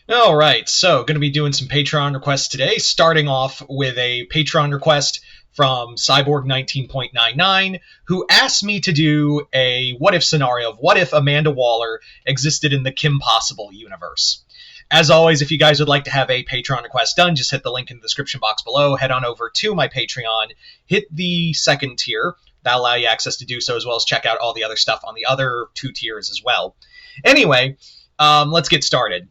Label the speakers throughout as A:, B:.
A: All right, so going to be doing some Patreon requests today, starting off with a Patreon request from Cyborg19.99, who asked me to do a what if scenario of what if Amanda Waller existed in the Kim Possible universe. As always, if you guys would like to have a Patreon request done, just hit the link in the description box below, head on over to my Patreon, hit the second tier. That'll allow you access to do so, as well as check out all the other stuff on the other two tiers as well. Anyway, let's get started.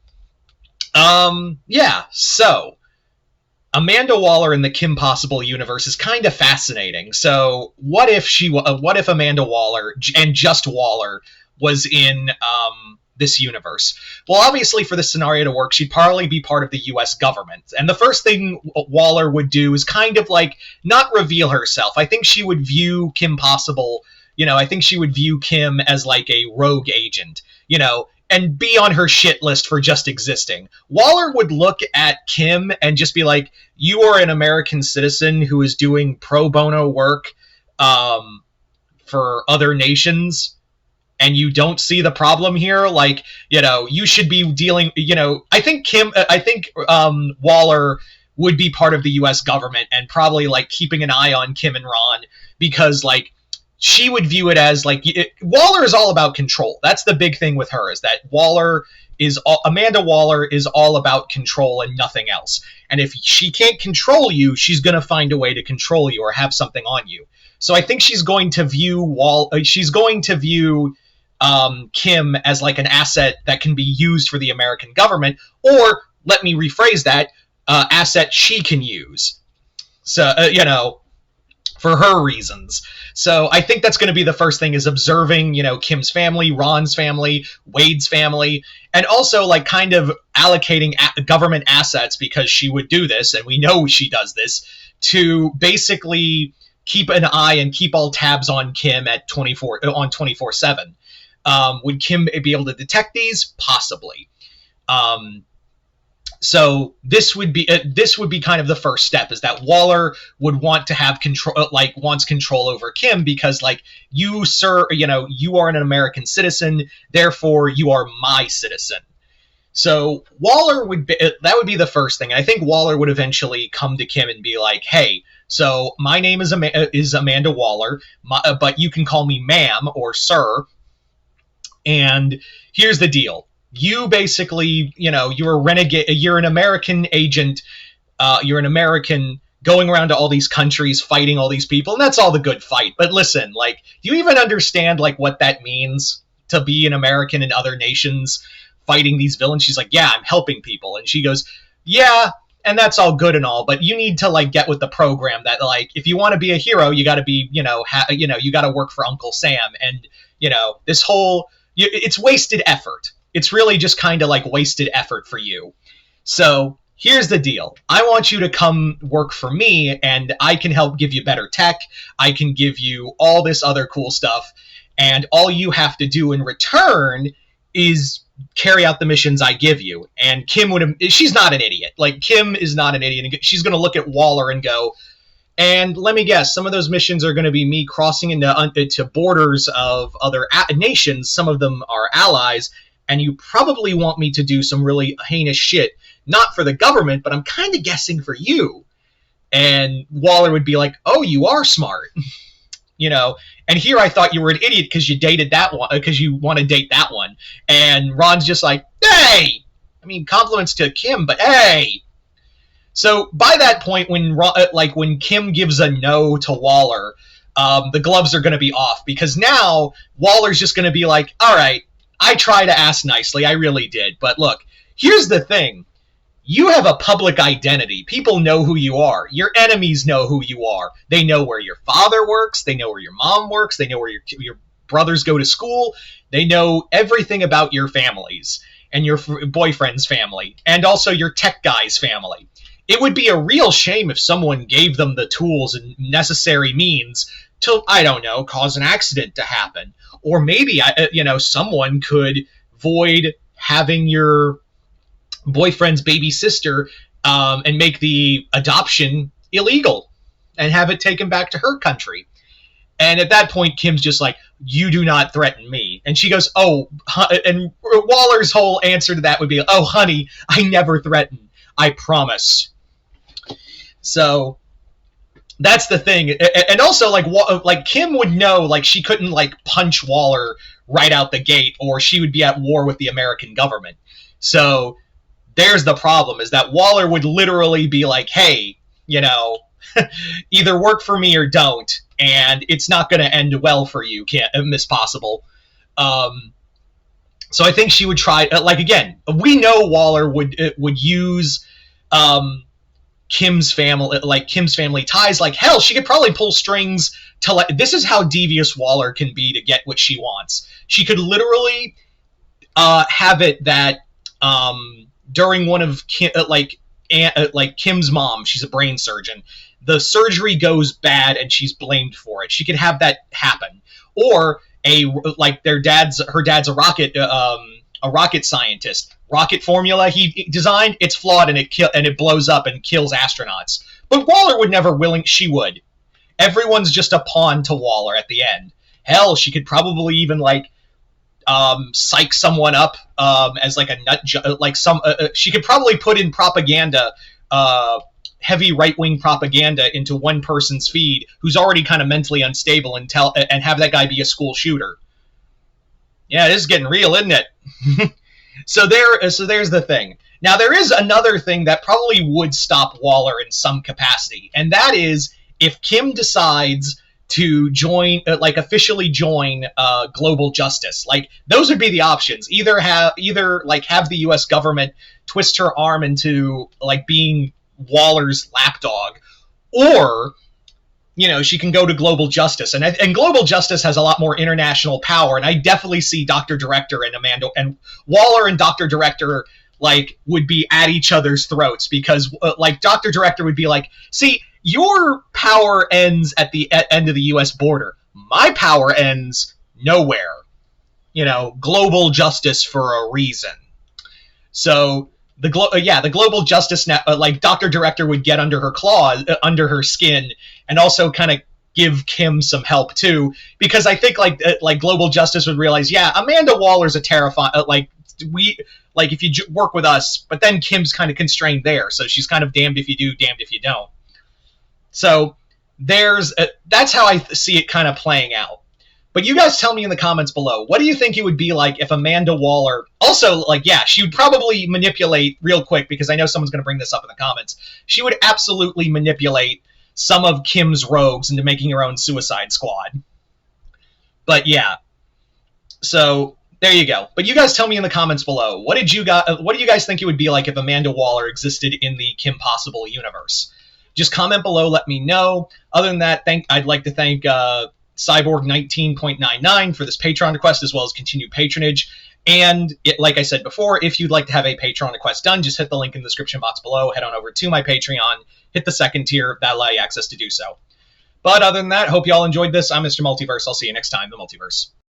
A: Yeah, so Amanda Waller in the Kim Possible universe is kind of fascinating. So, what if Amanda Waller and just Waller was in this universe? Well, obviously, for this scenario to work, she'd probably be part of the U.S. government. And the first thing Waller would do is kind of like not reveal herself. I think she would view Kim Possible. I think she would view Kim as like a rogue agent. And be on her shit list for just existing. Waller would look at Kim and just be like, you are an American citizen who is doing pro bono work for other nations, and you don't see the problem here. Like, you should be dealing, I think Waller would be part of the U.S. government and probably like keeping an eye on Kim and Ron, because like, she would view it as like Waller is all about control. That's the big thing with her, is that Amanda Waller is all about control and nothing else. And if she can't control you, she's going to find a way to control you or have something on you. So I think she's going to view Kim as like an asset that can be used for the American government, or let me rephrase that, asset she can use. So for her reasons. So I think that's going to be the first thing, is observing, Kim's family, Ron's family, Wade's family, and also like kind of allocating government assets, because she would do this, and we know she does this, to basically keep an eye and keep all tabs on Kim at 24/7. Would Kim be able to detect these? Possibly. So this would be kind of the first step, is that Waller would want to have control, wants control over Kim, because like, you, sir, you are an American citizen, therefore you are my citizen. So that would be the first thing. And I think Waller would eventually come to Kim and be like, hey, so my name is Amanda Waller, but you can call me ma'am or sir. And here's the deal. You basically, you're a renegade, you're an American agent, you're an American going around to all these countries fighting all these people, and that's all the good fight. But listen, like, do you even understand like what that means to be an American in other nations fighting these villains? She's like, yeah, I'm helping people. And she goes, yeah, and that's all good and all, but you need to like get with the program that like, if you want to be a hero, you got to be, you got to work for Uncle Sam, and this whole, it's wasted effort. It's really just kind of like wasted effort for you. So here's the deal. I want you to come work for me, and I can help give you better tech. I can give you all this other cool stuff. And all you have to do in return is carry out the missions I give you. And she's not an idiot. Like, Kim is not an idiot. She's going to look at Waller and go, and let me guess, some of those missions are going to be me crossing into borders of other nations. Some of them are allies. And you probably want me to do some really heinous shit, not for the government, but I'm kind of guessing for you. And Waller would be like, oh, you are smart. And here I thought you were an idiot because you dated that one, because you want to date that one. And Ron's just like, hey! I mean, compliments to Kim, but hey! So by that point, when Kim gives a no to Waller, the gloves are going to be off, because now Waller's just going to be like, all right, I try to ask nicely, I really did, but look, here's the thing. You have a public identity. People know who you are. Your enemies know who you are. They know where your father works. They know where your mom works. They know where your brothers go to school. They know everything about your families and your boyfriend's family, and also your tech guy's family. It would be a real shame if someone gave them the tools and necessary means to, I don't know, cause an accident to happen. Or maybe, someone could void having your boyfriend's baby sister and make the adoption illegal and have it taken back to her country. And at that point, Kim's just like, you do not threaten me. And she goes, oh, and Waller's whole answer to that would be, oh, honey, I never threaten. I promise. So that's the thing. And also, like Kim would know, like, she couldn't, like, punch Waller right out the gate, or she would be at war with the American government. So there's the problem, is that Waller would literally be like, hey, you know, either work for me or don't, and it's not going to end well for you, Miss Possible. So I think she would try, like, again, we know Waller would use Kim's family ties. Like, hell, she could probably pull strings to, like, this is how devious Waller can be to get what she wants. She could literally have it that during one of Kim's mom, she's a brain surgeon, the surgery goes bad and she's blamed for it. She could have that happen. Or her dad's a rocket scientist. Rocket formula he designed, it's flawed, and it blows up and kills astronauts. But Waller would never she would. Everyone's just a pawn to Waller at the end. Hell, she could probably even, like, psych someone up as, like, a she could probably put in propaganda, heavy right-wing propaganda into one person's feed who's already kind of mentally unstable, and have that guy be a school shooter. Yeah, this is getting real, isn't it? So there's the thing. Now, there is another thing that probably would stop Waller in some capacity, and that is if Kim decides to officially join global justice. Like, those would be the options. Either have the U.S. government twist her arm into, like, being Waller's lapdog, or, you know, she can go to global justice, and global justice has a lot more international power. And I definitely see Dr. Director and Waller and Dr. Director, like, would be at each other's throats, because like, Dr. Director would be like, see, your power ends at the end of the U.S. border. My power ends nowhere. You know, global justice for a reason. So the global justice like, Dr. Director would get under her claws, under her skin, and also kind of give Kim some help too, because I think like global justice would realize, yeah, Amanda Waller's a terrifying, if you work with us, but then Kim's kind of constrained there, so she's kind of damned if you do, damned if you don't. So that's how I see it kind of playing out. But you guys tell me in the comments below, what do you think it would be like if Amanda Waller, also, like, yeah, she would probably manipulate, real quick, because I know someone's going to bring this up in the comments, she would absolutely manipulate some of Kim's rogues into making her own Suicide Squad. But yeah, so there you go. But you guys tell me in the comments below, what do you guys think it would be like if Amanda Waller existed in the Kim Possible universe? Just comment below, let me know. Other than that, I'd like to thank Cyborg 19.99 for this Patreon request, as well as continued patronage. And like I said before, if you'd like to have a Patreon request done, just hit the link in the description box below. Head on over to my Patreon, hit the second tier. That'll allow you access to do so. But other than that, hope you all enjoyed this. I'm Mr. Multiverse. I'll see you next time in the Multiverse.